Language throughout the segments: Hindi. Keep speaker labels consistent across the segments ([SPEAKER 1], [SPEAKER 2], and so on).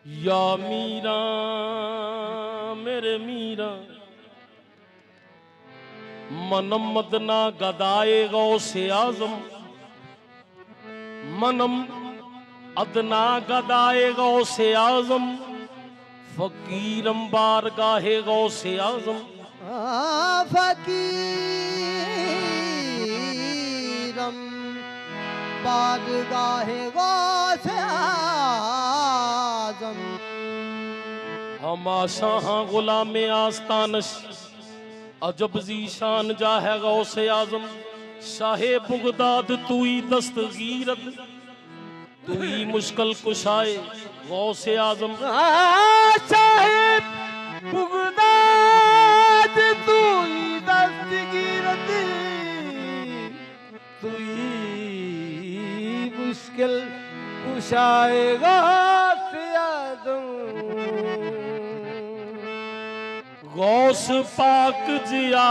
[SPEAKER 1] या मीरा मेरे मीरा मनम मदना गदाए गौ से आजम मनम अदना गदाए गौ से आजम फकीरम बारगाहे गौ से आजम
[SPEAKER 2] फकीरम बारगाहे गौ से आजम
[SPEAKER 1] हम आशा गुलाम आस्तानश अजब जीशान जा है गौ से आजम शाहे बुगदाद तुई दस्तगीरत तुई मुश्किल कुशाए गौ से आजम
[SPEAKER 2] साहिब बुगदाद तुई दस्तगीरत तुई मुश्किल कुशाएगा से आजम
[SPEAKER 1] गौस पाक जिया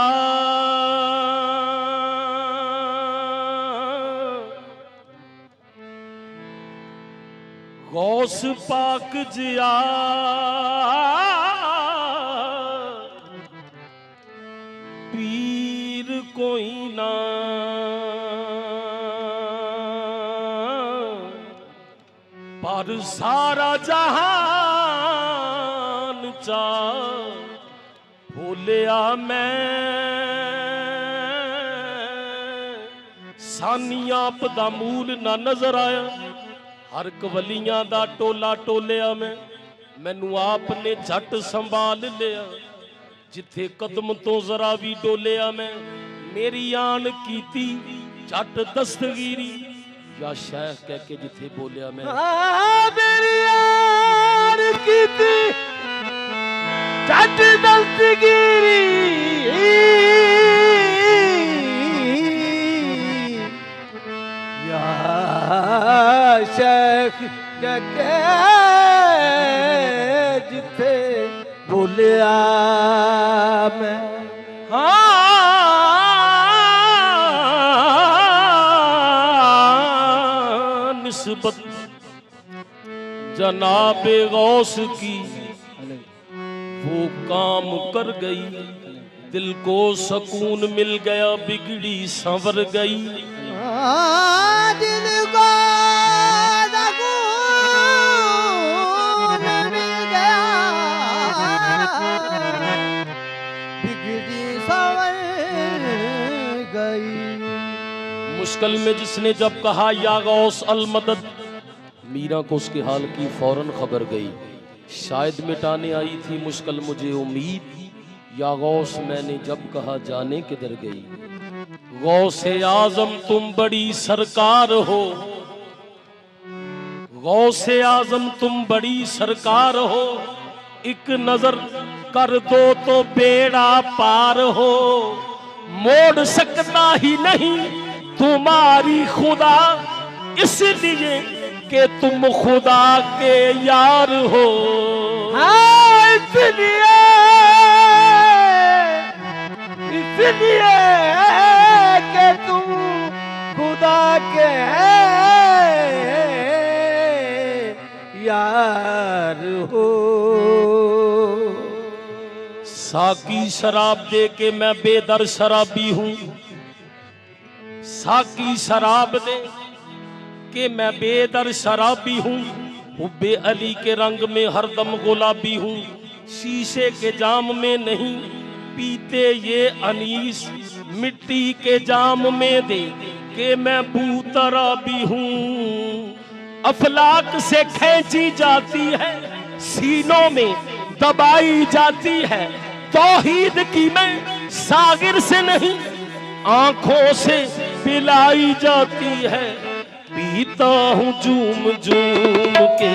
[SPEAKER 1] गौस पाक जिया पीर कोई ना पर सारा जहान चा भूलिया मैं सानिया पदा मूल ना नजर आया हर कवलियां दा टोला टोलिया मैनू आपने झट संभाल लिया जिथे कदम तो जरा भी डोलिया मैं मेरी आन कीती झट दस्तगीरी या शेख कह के जिथे बोलिया मैं
[SPEAKER 2] मेरी आन कीती झट दस्तगीरी या शेख के जिथे बोलिया मैं
[SPEAKER 1] निस्बत जनाबे गौस की वो काम कर गई दिल को सुकून मिल गया बिगड़ी संवर गई
[SPEAKER 2] दिल को सुकून मिल गया बिगड़ी संवर गई।
[SPEAKER 1] मुश्किल में जिसने जब कहा या गौस अल मदद मीरा को उसके हाल की फौरन खबर गई शायद मिटाने आई थी मुश्किल मुझे उम्मीद या गौस मैंने जब कहा जाने किधर गई गौसे आजम तुम बड़ी सरकार हो गौसे आजम तुम बड़ी सरकार हो एक नजर कर दो तो बेड़ा पार हो मोड़ सकता ही नहीं तुम्हारी खुदा इसलिए कि तुम खुदा के यार हो
[SPEAKER 2] इसलिए कि तुम खुदा के यार हो।
[SPEAKER 1] साकी शराब दे के मैं बेदर शराबी हूँ साकी शराब दे के मैं बेदर शराबी हूँ हुब्बे अली के रंग में हरदम गुलाबी हूँ शीशे के जाम में नहीं पीते ये अनीस मिट्टी के जाम में दे के मैं बूतराबी हूँ अफलाक से खींची जाती है सीनों में दबाई जाती है तौहीद की मैं सागिर से नहीं आंखों से पिलाई जाती है पीता हूँ झूम झूम के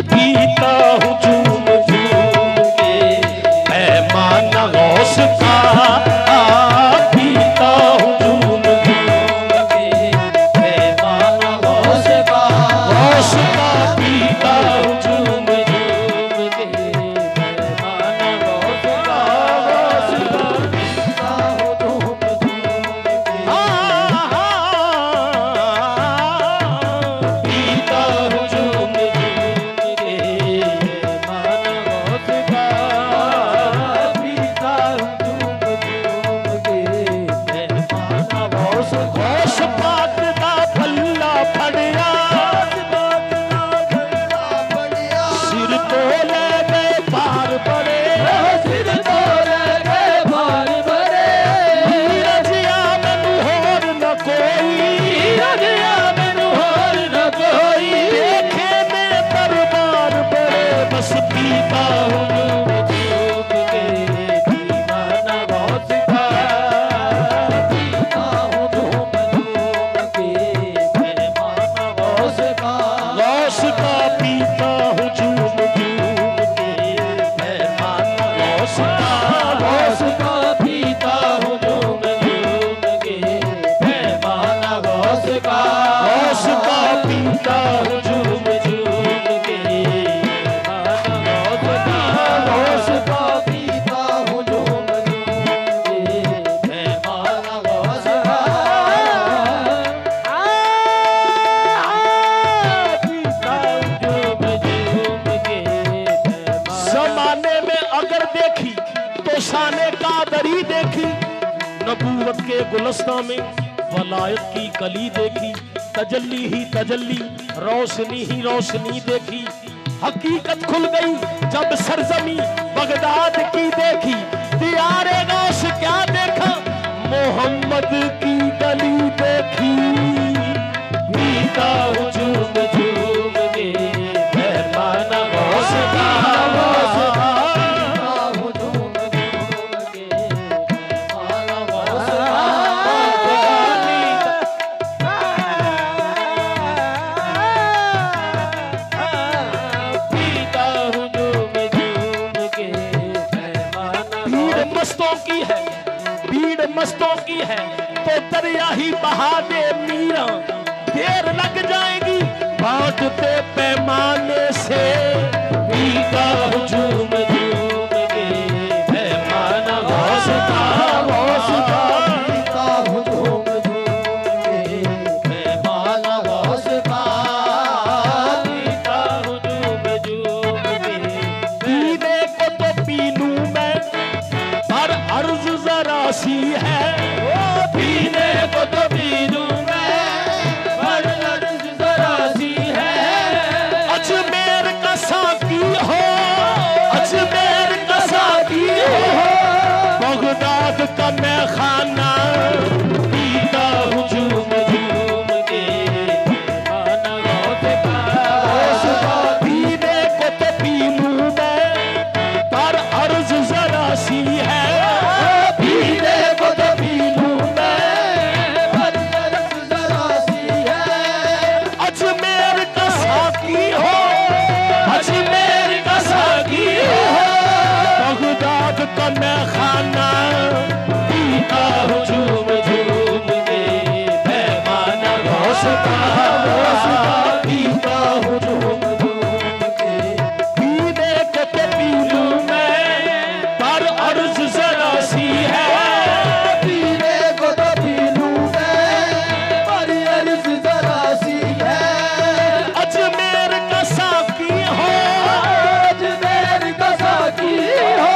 [SPEAKER 1] पीता हूँ झूम झूम के पैमाना गौस का पीता हूँ झूम झूम के पैमाना गौस का पीता हूँ झूम झूम के पैमाना गौस का पीता हूँ झूम झूम के पीता हूँ झूम झूम गौस पीता हूँ झूम झूम के,
[SPEAKER 2] दीवाना गौस का पीता हूँ झूम झूम के, पैमाना गौस का
[SPEAKER 1] गौस का पीता हूँ झूम झूम के,
[SPEAKER 2] पैमाना
[SPEAKER 1] गौस का
[SPEAKER 2] गौस का पीता हूँ झूम झूम के, पैमाना गौस का
[SPEAKER 1] गौस का पीता हूँ झूम झूम के,
[SPEAKER 2] गौस का पीता हूँ झूम झूम के, पैमाना गौस का पीता हूँ झूम झूम के,
[SPEAKER 1] जमाने में अगर देखी तो शाने कादरी देखी, नबूवत के गुलस्ता में वलायत की कली देखी, तजल्ली ही तजल्ली, रोशनी ही रोशनी देखी, हकीकत खुल गई जब सरजमी बगदाद की देखी, दियारे गौस क्या देखा, मोहम्मद की गली देखी, पीता हूँ झूम झूम के, पैमाना गौस का मस्तों की है तो दरिया ही बहा दे मीरा, देर लग जाएगी बांटते पैमाने से, पीता हूँ झूम झूम के, पैमाना गौस का
[SPEAKER 2] पीता हूँ झूम झूम के, पैमाना गौस का
[SPEAKER 1] पीता हूँ झूम झूम के, पीने को तो पी लूं मैं पर अर्ज जरा सी है,
[SPEAKER 2] पीने को तो पी लूं मैं पर अर्ज जरा सी है,
[SPEAKER 1] अजमेर का साकी हो, अजमेर का साकी हो, बगदाद का मैं खाना, पीता हूँ झूम झूम के,
[SPEAKER 2] पैमाना गौस का
[SPEAKER 1] पीने को तो पी लूं मैं पर अर्ज जरा सी है,
[SPEAKER 2] पीने को तो पी लूं मैं पर अर्ज जरा सी है,
[SPEAKER 1] अजमेर का साकी हो, अजमेर का साकी हो, बगदाद का मैं खाना, पीता हूँ झूम झूम के, पैमाना गौस का
[SPEAKER 2] पीता हूँ झूम झूम के,
[SPEAKER 1] पीने को तो पी लूं मैं पर अर्ज जरा सी है,
[SPEAKER 2] पीने को तो पी लूं मैं पर अर्ज जरा सी है,
[SPEAKER 1] अजमेर का साकी हो,
[SPEAKER 2] अजमेर का साकी हो,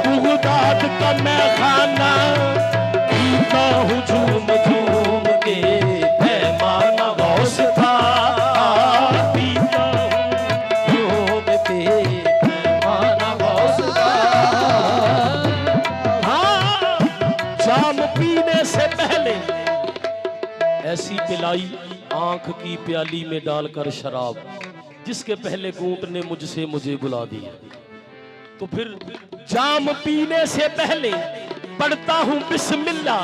[SPEAKER 1] बगदाद का मैं खाना, पीता हूँ झूम झूम के, पैमाना गौस का, पीता हूँ
[SPEAKER 2] झूम के, पैमाना गौस का
[SPEAKER 1] हाँ, जाम पीने से पहले ऐसी पिलाई आंख की प्याली में डालकर शराब, जिसके पहले घूंट ने मुझसे मुझे बुला दिया, तो फिर जाम पीने से पहले पढ़ता हूँ बिस्मिल्लाह,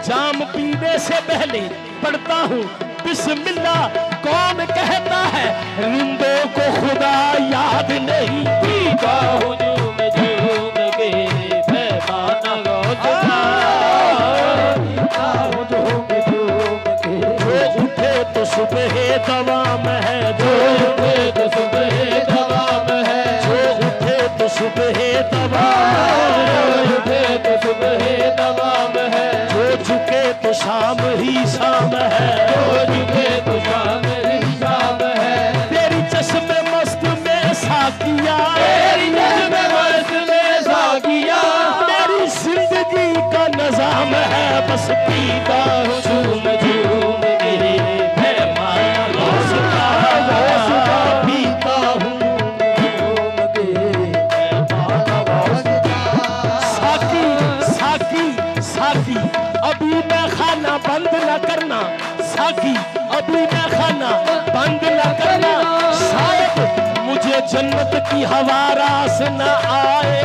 [SPEAKER 1] जाम पीने से पहले पढ़ता हूँ बिस्मिल्लाह, कौन कहता है रिंदों को खुदा याद नहीं,
[SPEAKER 2] पीता हूँ झूम झूम के, पैमाना गौस का पीता हूँ झूम झूम के,
[SPEAKER 1] जो उठे तो सुबह दवाम है,
[SPEAKER 2] जो उठे तो सुबह दवाम है,
[SPEAKER 1] जो उठे तो सुबह दवाम
[SPEAKER 2] जो उठे तो सुबह दवाम है,
[SPEAKER 1] जो झुके तो शाम ही शाम है,
[SPEAKER 2] जो झुके तो शाम ही शाम है,
[SPEAKER 1] तेरी चश्मे मस्त में साकिया,
[SPEAKER 2] तेरी नज़्म मस्त में साकिया,
[SPEAKER 1] मेरी जिंदगी का निजाम है, बस पीता हूँ झूम झूम के, पैमाना गौस का पीता हूँ
[SPEAKER 2] झूम के, पैमाना गौस का
[SPEAKER 1] साकी साकी साकी, अभी मैं खाना बंद न करना, साकी अभी मैं खाना बंद न करना, शायद मुझे जन्नत की हवा रास न आए।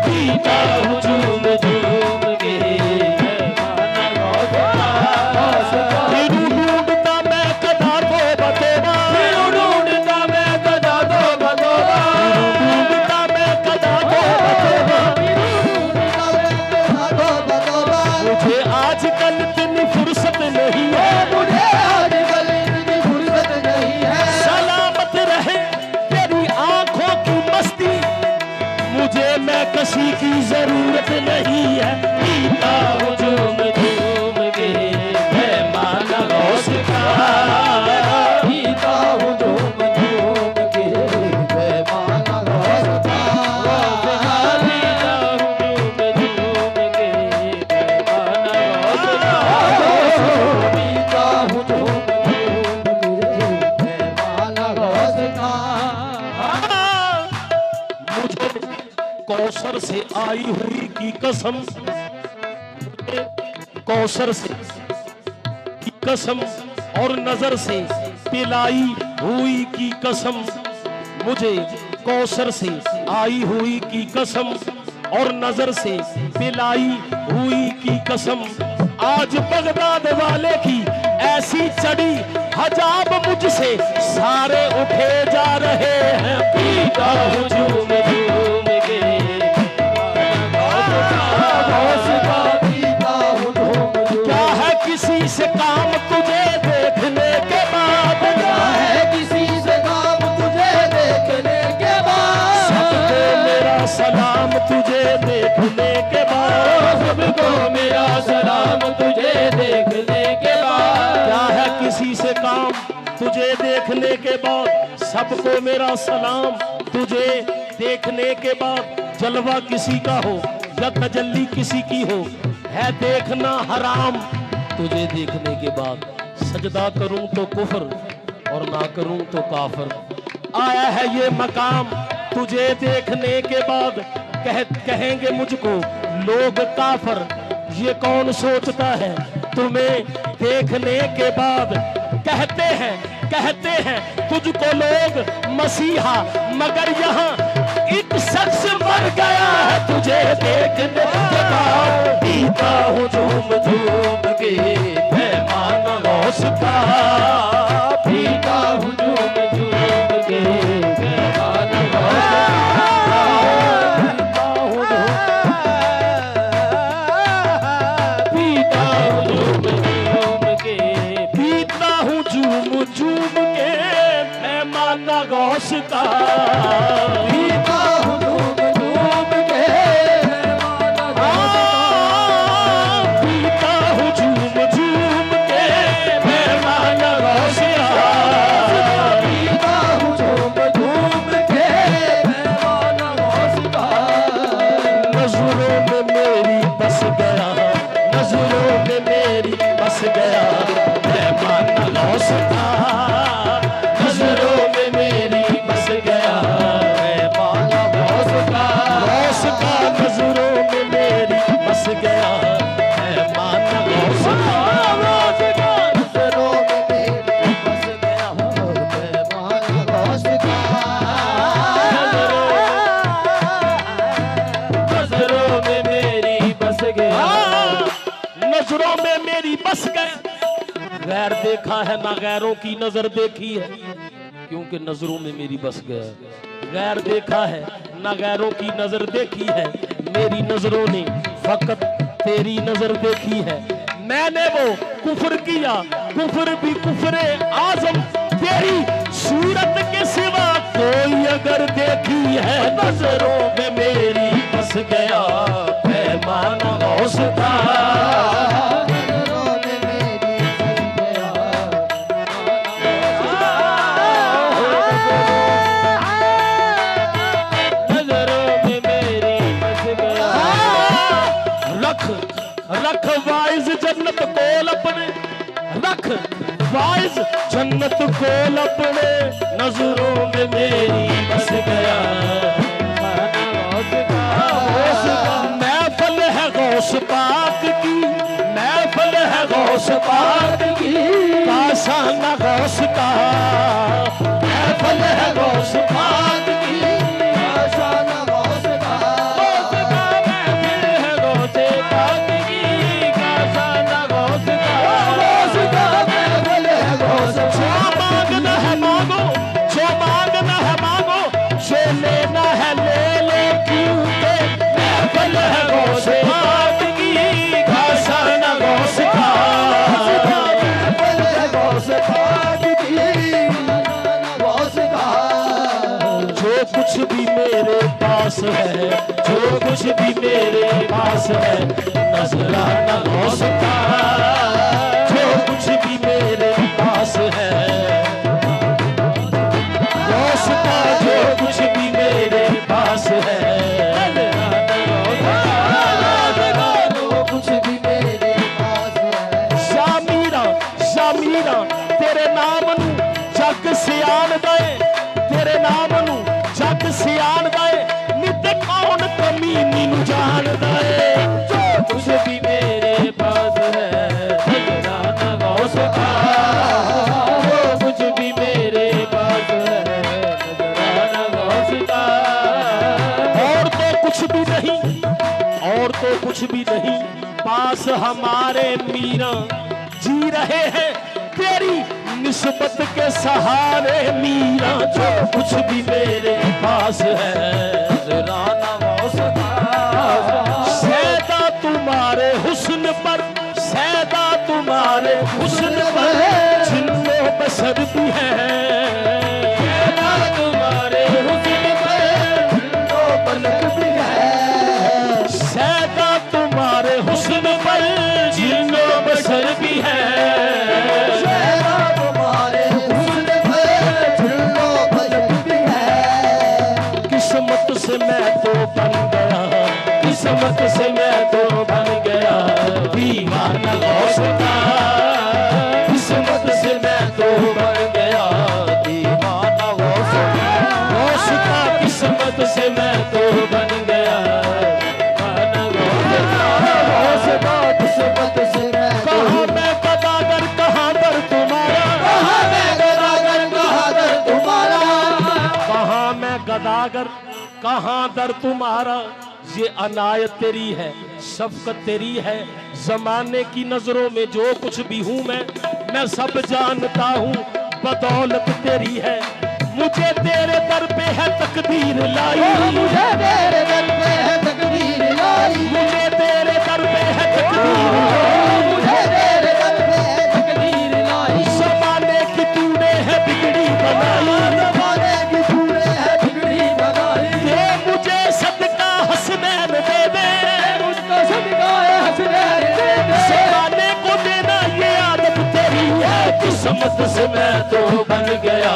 [SPEAKER 2] पीता हूँ झूम झूम के पैमाना गौस का।
[SPEAKER 1] फिरू ढूंढता मैं कदा तो बतोबा,
[SPEAKER 2] फिरू ढूंढता मैं कदा तो बतोबा,
[SPEAKER 1] ढूंढता मैं कदा तो बतोबा। मुझे आजकल इतनी फुर्सत नहीं है,
[SPEAKER 2] मुझे आजकल इतनी फुर्सत नहीं है।
[SPEAKER 1] सलामत रहे तेरी आंखों की मस्ती, मुझे मैं किसी की जरूरत नहीं है।
[SPEAKER 2] पीता हूँ झूम झूम के पैमाना गौस का। पीता हूँ झूम झूम के पैमाना गौस का। पीता हूँ झूम झूम के पैमाना गौस का। पीता हूँ झूम झूम के पैमाना गौस का।
[SPEAKER 1] मुझे कौसर से आई हुई की कसम, मुझे कौसर से की कसम और नजर से पिलाई हुई की कसम, मुझे कौसर से आई हुई की कसम और नजर से पिलाई हुई की कसम। आज बगदाद वाले की ऐसी चढ़ी हजाब, मुझसे सारे उठे जा रहे हैं।
[SPEAKER 2] पीता हूँ झूम झूम के गौस का। पीता हूँ झूम झूम।
[SPEAKER 1] क्या है किसी से काम तुझे देखने के बाद,
[SPEAKER 2] क्या है किसी से काम तुझे देखने के बाद।
[SPEAKER 1] सबको मेरा सलाम तुझे देखने के बाद।
[SPEAKER 2] सबको मेरा सलाम तुझे देखने के बाद।
[SPEAKER 1] क्या है किसी से काम तुझे देखने के बाद, सबको मेरा सलाम तुझे देखने के बाद। जलवा किसी का हो या तजल्ली किसी की हो, है देखना हराम तुझे देखने के बाद। सजदा करूं तो कुफर और ना करूं तो काफर, आया है ये मकाम तुझे देखने के बाद। कहेंगे मुझको लोग काफर, ये कौन सोचता है तुम्हें देखने के बाद। कहते हैं तुझको लोग मसीहा, मगर यहाँ एक शख्स मर गया है तुझे देखने के बाद।
[SPEAKER 2] पीता हूँ झूम झूम के पैमाना गौस का। पीता हूँ झूम झूम के पैमाना गौस का। पीता हूँ झूम झूम के।
[SPEAKER 1] पीता हूँ झूम झूम के पैमाना गौस का।
[SPEAKER 2] पीता हूँ झूम झूम के पैमाना गौस का।
[SPEAKER 1] पीता हूँ झूम झूम के पैमाना गौस का।
[SPEAKER 2] पीता हूँ झूम झूम के पैमाना गौस का।
[SPEAKER 1] नजरों में मेरी बस गया, नजरों में मेरी बस गया पैमाना गौस का।
[SPEAKER 2] नजरों में मेरी बस गया पैमाना गौस का।
[SPEAKER 1] गौस का नजरों में मेरी बस गया पैमाना गौस का।
[SPEAKER 2] नजरों में मेरी बस गया पैमाना गौस का। नजरों में मेरी बस गया।
[SPEAKER 1] नजरों में मेरी बस गए। गैर देखा है ना गैरों की नजर देखी है, क्योंकि नजरों में मेरी बस गया। गैर देखा है ना गैरों की नजर देखी है, मेरी नजरों ने फकत तेरी नजर देखी है। मैंने वो कुफर किया, कुफर भी कुफरे आजम, तेरी सूरत के सिवा कोई अगर देखी है। नजरों में मेरी बस गया पैमाना गौस का।
[SPEAKER 2] नजरों में मेरी बस गया। नजरों में मेरी बस गया।
[SPEAKER 1] रख वाइज जन्नत कोल अपने, रख वाइज जन्नत कोल अपने। नजरों में मेरी बस गया महफल है गौस पाक की, महफल है गौस पाक की। काशाना गौस का महफल है गौस पाक कुछ भी मेरे पास है,
[SPEAKER 2] जो कुछ भी मेरे पास है, नजराना गौस का।
[SPEAKER 1] जो कुछ भी मेरे पास है, गौस का
[SPEAKER 2] जो कुछ भी मेरे पास है, जो कुछ भी मेरे पास है।
[SPEAKER 1] शामीरा शामीरा तेरे नाम नू जग सियान दे, तेरे नाम नू जग सियान दे, नित कौन कमी नीनू जान दे।
[SPEAKER 2] जो कुछ भी मेरे पास है, नजराना गौस का। जो कुछ भी मेरे पास है, नजराना गौस का।
[SPEAKER 1] और तो कुछ भी नहीं, और तो कुछ भी नहीं, पास हमारे मीरा जी रहे हैं तेरी निस्बत के सहारे मीरा। जो कुछ भी मेरे पास है,
[SPEAKER 2] नजराना गौस का।
[SPEAKER 1] सैदा तुम्हारे हुस्न पर, सैदा तुम्हारे हुस्न पर जिन्नो बसर भी है।
[SPEAKER 2] सैदा तुम्हारे हुस्न पर जिन्नो पलक भी है।
[SPEAKER 1] सैदा तुम्हारे हुस्न पर जिन्नो बसर भी है।
[SPEAKER 2] सैदा तुम्हारे हुस्न पर जिन्नो पलक भी है।
[SPEAKER 1] किस्मत से मैं तो बन गया,
[SPEAKER 2] किस्मत से मैं तो बन गया दीवाना गौस का। किस्मत से मैं तो बन गया दीवाना गौस का।
[SPEAKER 1] गौस का
[SPEAKER 2] किस्मत से मैं तो बन गया दीवाना गौस का। किस्मत से मैं तो
[SPEAKER 1] कहाँ मैं गदागर कहाँ दर तुम्हारा,
[SPEAKER 2] कहाँ मैं गदागर कहाँ दर तुम्हारा।
[SPEAKER 1] कहाँ मैं गदागर कहाँ दर तुम्हारा। ये अनायत तेरी है, शफकत तेरी है, जमाने की नजरों में जो कुछ भी हूँ मैं सब जानता हूँ, बदौलत तेरी है। मुझे तेरे दर पे है तकदीर लाई,
[SPEAKER 2] मुझे तेरे दर पे है तकदीर लाई।
[SPEAKER 1] मुझे तेरे दर पे है तकदीर लाई।
[SPEAKER 2] मुझे तेरे दर पे है तकदीर लाई।
[SPEAKER 1] जमाने की तूने है बिगड़ी बनाई,
[SPEAKER 2] जमाने की तूने है बिगड़ी बनाई।
[SPEAKER 1] दे मुझे सदका हसनैन दे दे,
[SPEAKER 2] मुझको सदका है हसनैन दे दे।
[SPEAKER 1] जमाने को देना ये आदत तेरी है।
[SPEAKER 2] किस्मत से मैं तो बन गया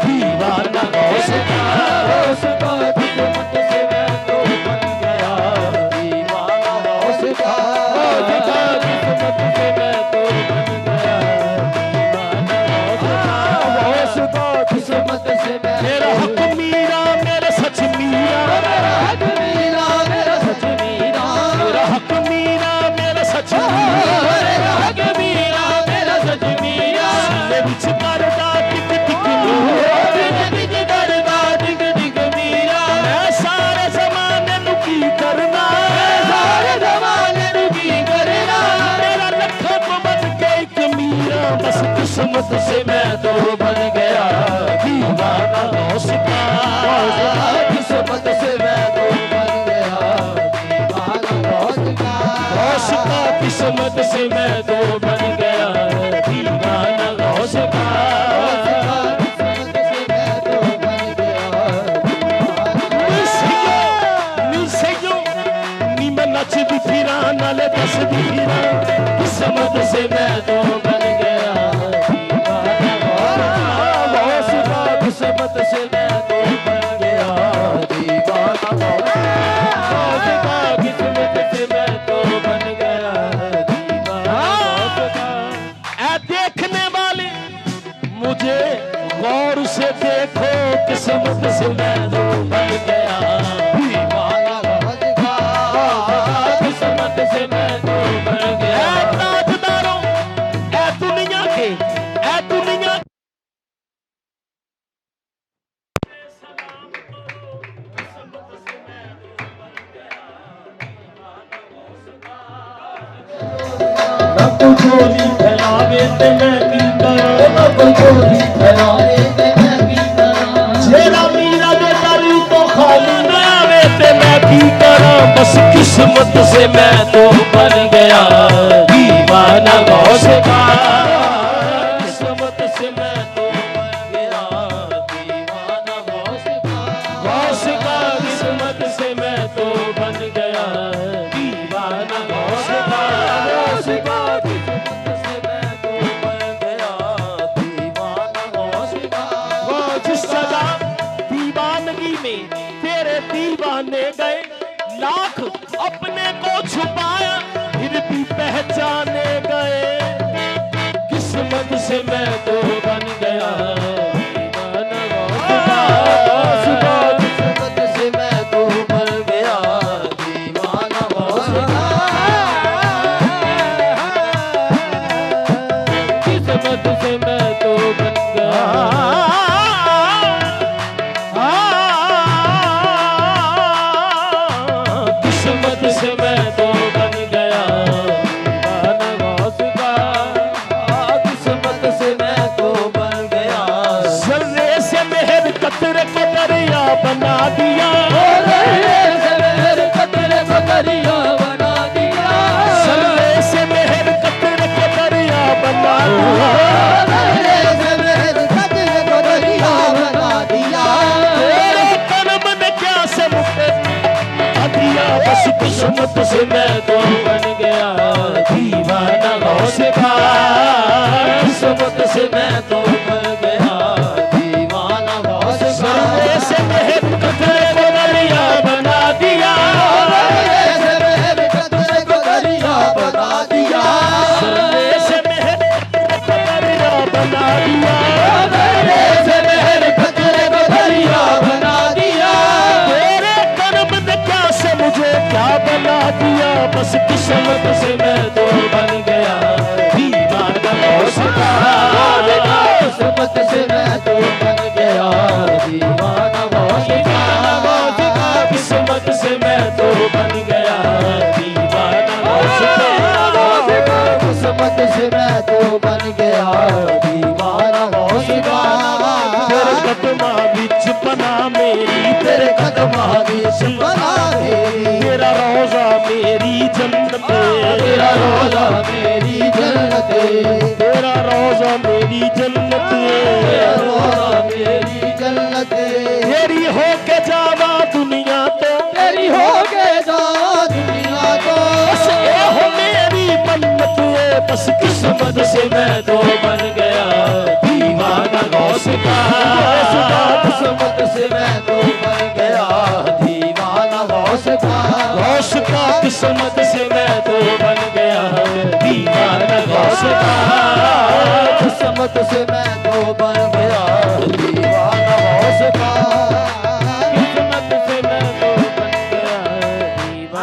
[SPEAKER 2] दीवाना गौस का। गौस का किस्मत से मैं तो बन गया दीवाना गौस का। गौस का किस्मत से मैं तो बन गया दीवाना गौस का। गौस का किस्मत से मैं
[SPEAKER 1] मेरा हक मीरा मेरा सच मीरा,
[SPEAKER 2] मेरा हक मीरा मेरा सच मीरा।
[SPEAKER 1] मेरा हक मीरा मेरा सच मीरा।
[SPEAKER 2] मेरा हक मीरा मेरा सच मीरा।
[SPEAKER 1] सीने विच करदा टिक टिक मीरा,
[SPEAKER 2] बिन बिन करदा डिग डिग मीरा।
[SPEAKER 1] मैं सारे जमाने नू की करना,
[SPEAKER 2] सारे जमाने नू की करना।
[SPEAKER 1] मेरा लखों को बन के एक मीरा। बस किस्मत से मैं तो बन गया दीवाना गौस का।
[SPEAKER 2] किस्मत से मैं तो बन गया दीवाना गौस का।
[SPEAKER 1] गौस का
[SPEAKER 2] किस्मत से मैं तो बन गया दीवाना गौस का। किस्मत से मैं तो बन गया
[SPEAKER 1] निसयो नी मैं नचदी फिरा नाले दसदी फिरा।
[SPEAKER 2] किस्मत से मैं तो बन गया दीवाना गौस का। किस्मत से मैं तो बन गया दीवाना गौस का। किस्मत से मैं तो बन गया दीवाना गौस का।
[SPEAKER 1] ऐ देखने वाले मुझे गौर से देखो, किस्मत से मैं तो बन गया
[SPEAKER 2] दीवाना गौस का। किस्मत से मैं तो बन गया।
[SPEAKER 1] ऐ ताजदारों ऐ दुनिया के, ऐ दुनिया
[SPEAKER 2] रब चोरी फैलावे ते मैं की कਰਾਂ। रब चोरी फैलावे ते मैं की कਰਾਂ।
[SPEAKER 1] जेरा मीरा दे दरी तो खाली ना आवे ते मैं की करा। बस किस्मत से मैं तो बन गया दीवाना गौस का।
[SPEAKER 2] किस्मत से मैं तो बन गया दीवाना गौस का।
[SPEAKER 1] तेरे दीवाने गए लाख अपने को छुपाया फिर भी पहचाने गए।
[SPEAKER 2] किस्मत से मैं तो बन गया किस्मत से मैं तो बन गया दीवाना गौस का। किस्मत से मैं तो बन गया किस्मत से मैं तो बन गया दीवाना गौस का। किस्मत से मैं तो बन गया
[SPEAKER 1] जर्रे से मेहर कतरे को दरिया बना दिया।
[SPEAKER 2] कतरे को दरिया बना दिया
[SPEAKER 1] जर्रे से मेहर कतरे को दरिया बना दिया।
[SPEAKER 2] कतरे को दरिया बना दिया
[SPEAKER 1] तेरे कर्म ने क्या से मुझे दिया। बस
[SPEAKER 2] किस्मत से मैं तो बन गया दीवाना गौस का। किस्मत से मैं तो बन गया दीवाना गौस का।
[SPEAKER 1] से मेहर कतरे को दरिया बना दिया।
[SPEAKER 2] कतरे को दरिया बना दिया
[SPEAKER 1] जर्रे से मेहर कतरे को दरिया बना दिया।
[SPEAKER 2] कतरे को दरिया बना दिया
[SPEAKER 1] तेरे कर्म ने क्या से मुझे क्या बना दिया। बस
[SPEAKER 2] किस्मत से मैं तो बन गया दीवाना गौस का। किस्मत से मैं तो बन गया दीवाना गौस का। किस्मत से मैं तो बन गया दीवाना गौस का। किस्मत से मैं तो बन गया दीवाना गौस का।
[SPEAKER 1] तेरे कदमा बिच बना मेरी
[SPEAKER 2] तेरे कदमा बीच बना तेरी
[SPEAKER 1] तेरा रोजा मेरी जन्नत।
[SPEAKER 2] तेरा रोजा मेरी जन्नत
[SPEAKER 1] तेरा रोजा मेरी जन्नत।
[SPEAKER 2] तेरा रोजा मेरी जन्नत
[SPEAKER 1] तेरी हो के जावा दुनिया तो
[SPEAKER 2] तेरी हो के जा दुनिया को।
[SPEAKER 1] बस ये हो मेरी मन्नत है। बस
[SPEAKER 2] किस्मत से मैं तो बन गया दीवाना गौस का। किस्मत से मैं तो बन गया दीवाना गौस का।
[SPEAKER 1] गौस का
[SPEAKER 2] किस्मत से मैं तो बन गया दीवाना गौस का। किस्मत से मैं तो बन गया दीवाना गौस का। किस्मत से मैं तो बन गया दीवाना गौस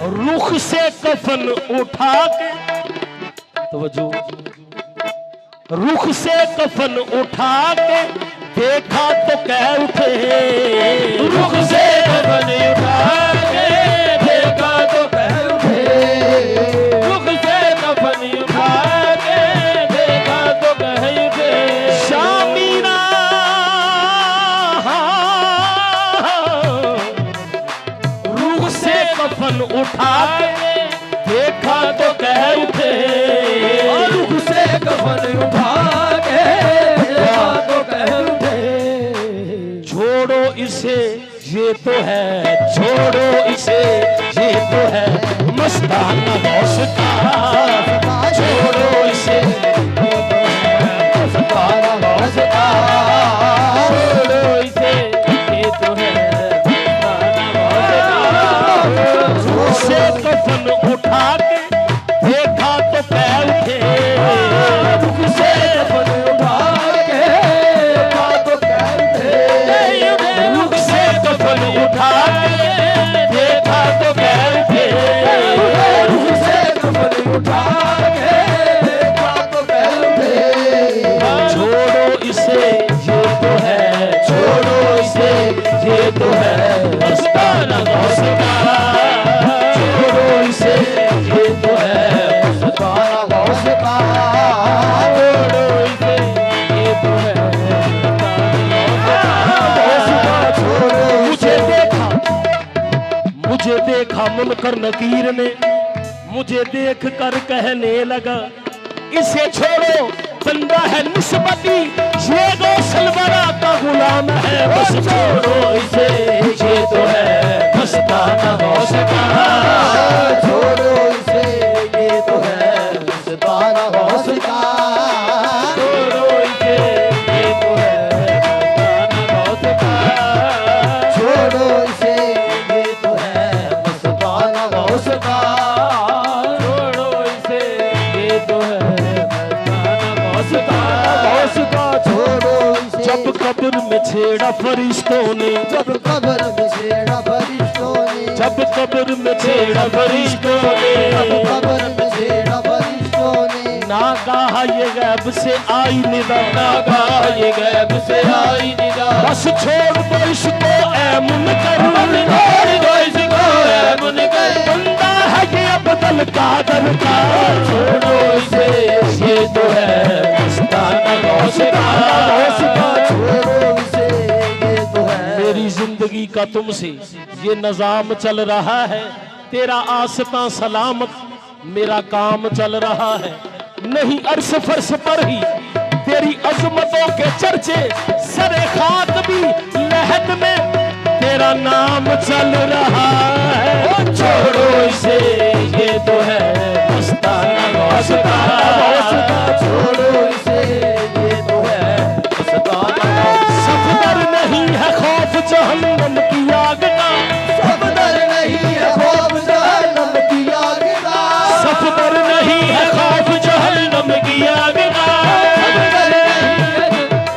[SPEAKER 2] का।
[SPEAKER 1] रुख से कफन उठा के
[SPEAKER 2] तवज्जो
[SPEAKER 1] रुख से कफन उठा के देखा तो कह उठे।
[SPEAKER 2] रुख से कफन उठा के देखा तो कह उठे। रुख से कफन उठा के देखा तो कह उठे।
[SPEAKER 1] शामीना रुख से कफन उठा के देखा तो कह उठे।
[SPEAKER 2] रुख से कफन उठा के देखा तो कह उठे।
[SPEAKER 1] छोड़ो इसे ये तो है छोड़ो इसे ये तो है मस्ताना गौस का।
[SPEAKER 2] छोड़ो इसे मस्ताना गौस का। छोड़ो इसे ये तो है मस्ताना गौस का।
[SPEAKER 1] से कफन उठा के देखा तो पैर उठे।
[SPEAKER 2] रुख से कफन उठा के देखा तो पैर उठे।
[SPEAKER 1] रुख से कफन उठा के देखा तो पैर उठे।
[SPEAKER 2] रुख से कफन उठा के देखा तो पैर उठे।
[SPEAKER 1] छोड़ो इसे ये तो है छोड़ो इसे ये तो है मस्ताना गौस का।
[SPEAKER 2] छोड़ो इसे ये तो है मस्ताना गौस का। छोड़ो इसे ये तो है मस्ताना गौस का। छोड़ो
[SPEAKER 1] मुझे देखा मुनकर नकीर ने मुझे देख कर कहने लगा इसे छोड़ो बंदा है निस्बती ये गौसल बरा का गुलाम है। बस छोड़ो इसे ये तो है मस्ताना गौस का।
[SPEAKER 2] छोड़ो इसे ये तो है मस्ताना गौस का। छोड़ो इसे ये तो है मस्ताना गौस
[SPEAKER 1] कब्र में छेड़ा फरिश्तों ने,
[SPEAKER 2] जब कब्र में छेड़ा फरिश्तों ने,
[SPEAKER 1] जब कब्र में छेड़ा फरिश्तों
[SPEAKER 2] जब
[SPEAKER 1] ने,
[SPEAKER 2] कब्र में छेड़ा फरिश्तों ने,
[SPEAKER 1] ना कहा ये गैब से आई निदा,
[SPEAKER 2] ना कहा ये गैब से आई निदा,
[SPEAKER 1] बस छोड़ दो इसको ऐ मुनकर,
[SPEAKER 2] छोड़ दो इसको ऐ मुनकर,
[SPEAKER 1] बंदा है ये अब्दुल कादर का,
[SPEAKER 2] छोड़ो इसे ये तो है मस्ताना गौस का, छोड़ो इसे ये तो है।
[SPEAKER 1] मेरी जिंदगी का तुमसे ये निजाम चल रहा है, तेरा आस्था सलामत मेरा काम चल रहा है, नहीं अर्श फर्श पर ही तेरी अजमतों के चर्चे, सरे खाक भी लहद में तेरा नाम चल रहा है।
[SPEAKER 2] छोड़ो इसे ये तो है मस्ताना गौस का, छोड़ो इसे ये तो है मस्ताना गौस का।
[SPEAKER 1] सफदर नहीं है खौफ जहन्नम की आग का,
[SPEAKER 2] सफदर नहीं है खौफ जहन्नम की आग का,
[SPEAKER 1] सफदर नहीं है खौफ जहन्नम की आग का,
[SPEAKER 2] सफदर नहीं है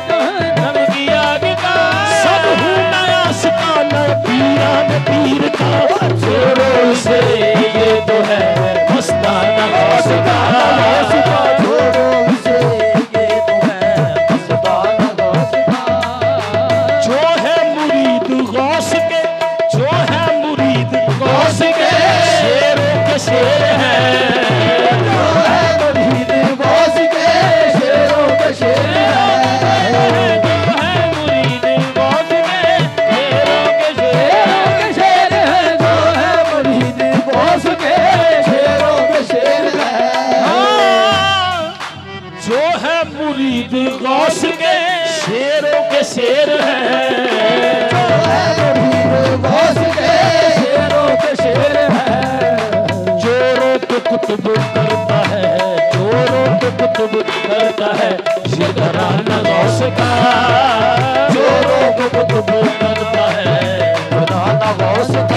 [SPEAKER 2] जहन्नम की आग का,
[SPEAKER 1] सब हूँ नया सिकाना पीरान पीर का,
[SPEAKER 2] छोड़ो इसे ये तो है मस्ताना गौस का, छोड़ो इसे ये तो है मस्ताना गौस का।
[SPEAKER 1] जो है मुरीद गौस के, जो है मुरीद
[SPEAKER 2] गौस के
[SPEAKER 1] शेरों के शेर हैं,
[SPEAKER 2] जो है मुरीद गौस के शेरों के शेर है,
[SPEAKER 1] जो है मुरीद गौस के शेरों के शेर,
[SPEAKER 2] शेर है, जो है मुरीद गौस के शेरों के शेर है,
[SPEAKER 1] जो है मुरीद गौस के शेरों के शेर हैं,
[SPEAKER 2] जो है मुरीद गौस के शेरों के शेर है,
[SPEAKER 1] जोरों पे कुतुब करता है, जोरों पे कुतुब करता है ये घराना गौस का,
[SPEAKER 2] जोरों को
[SPEAKER 1] कुतुब करता है
[SPEAKER 2] मस्ताना गौस का।